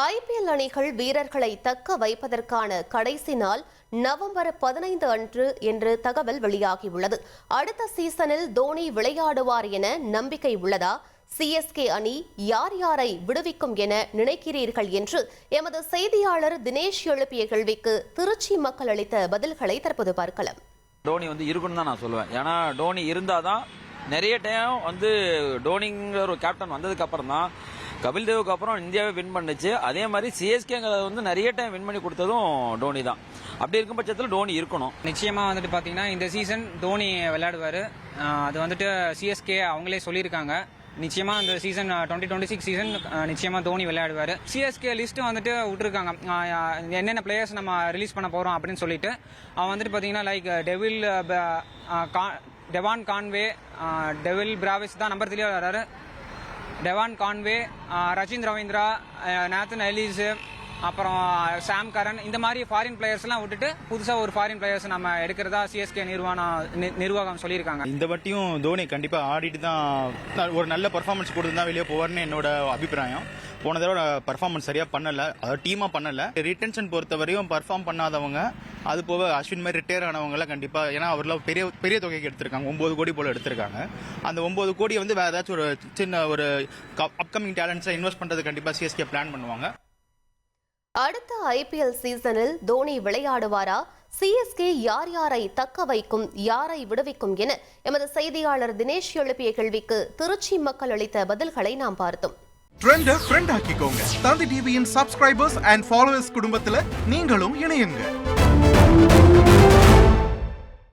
IPL அணிகள் வீரர்களை தக்க வைப்பதற்கான கடைசி நாள் நவம்பர் 15 அன்று என்று தகவல் வெளியாகியுள்ளது. அடுத்த சீசனில் தோனி விளையாடுவார் என நம்பிக்கை உள்ளதா? சிஎஸ்கே அணி யார் யாரை விடுவிக்கும் என நினைக்கிறீர்கள் என்று எமது செய்தியாளர் தினேஷ் எழுப்பிய கேள்விக்கு திருச்சி மக்கள் அளித்த பதில்களை தற்போது பார்க்கலாம். டோனி இருக்கணும் தான் நான் சொல்லுவேன். ஏன்னா டோனி இருந்தாதான் நிறைய டைம் டோனிங்கிற ஒரு கேப்டன் வந்ததுக்கு அப்புறம் தான் கபில் தேவுக்கு அப்புறம் இந்தியாவை வின் பண்ணுச்சு. அதே மாதிரி சிஎஸ்கேங்கிறத நிறைய டைம் வின் பண்ணி கொடுத்ததும் டோனி தான். அப்படி இருக்கும் பட்சத்தில் டோனி இருக்கணும். நிச்சயமா பாத்தீங்கன்னா இந்த சீசன் டோனி விளையாடுவாரு. அது சிஎஸ்கே அவங்களே சொல்லியிருக்காங்க. நிச்சயமா இந்த சீசன் 2026 சீசன் நிச்சயமா தோனி விளையாடுவாரு. சிஎஸ்கே லிஸ்ட் விட்டுருக்காங்க என்னென்ன பிளேயர்ஸ் நம்ம ரிலீஸ் பண்ண போறோம் அப்படின்னு சொல்லிட்டு. அவன் பாத்தீங்கன்னா like Devon Conway, Dewald Brevis தான் நம்பர் 3 வர்றாரு. Devon Conway, Rachin Ravindra, Nathan Ellis, அப்புறம் சாம் கரன், இந்த மாதிரி ஃபாரின் பிளேயர்ஸ் எல்லாம் விட்டுட்டு புதுசா ஒரு ஃபாரின் பிளேயர்ஸ் நம்ம எடுக்கிறதா சிஎஸ்கே நிர்வாகம் சொல்லியிருக்காங்க. இந்த வாட்டியும் தோனி கண்டிப்பா ஆடிட்டு தான் ஒரு நல்ல பர்ஃபார்மன்ஸ் கொடுத்து தான் வெளியே போவார்னு என்னோட அபிப்பிராயம். போன தடவை பர்ஃபார்மன்ஸ் சரியா பண்ணல, அதாவது டீமா பண்ணல. ரிட்டென்ஷன் பொறுத்தவரையும் பர்ஃபார்ம் பண்ணாதவங்க, அது போக அஸ்வின் மாதிரி ரிட்டையர் ஆனவங்க எல்லாம் கண்டிப்பா, ஏன்னா அவர்லாம் பெரிய பெரிய தொகைக்கு எடுத்திருக்காங்க, 9 கோடி போல எடுத்திருக்காங்க. அந்த 9 கோடி வேற ஏதாச்சும் ஒரு சின்ன ஒரு அப்கமிங் டேலண்ட்ஸை இன்வெஸ்ட் பண்றது கண்டிப்பா சிஎஸ்கே பிளான் பண்ணுவாங்க. அடுத்த ஐபிஎல் சீசனில் தோனி விளையாடுவாரா? சிஎஸ்கே யார் யாரை தக்க வைக்கும், யாரை விடுவிக்கும் என எமது செய்தியாளர் தினேஷ் எழுப்பிய கேள்விக்கு திருச்சி மக்கள் அளித்த பதில்களை நாம் பார்த்தோம். ட்ரெண்ட ஃப்ரெண்ட் ஆக்கிக்கோங்க. தந்தி டிவியின் சப்ஸ்கிரைபர்ஸ் அண்ட் ஃபாலோவர்ஸ் குடும்பத்துல நீங்களும் இணையுங்க.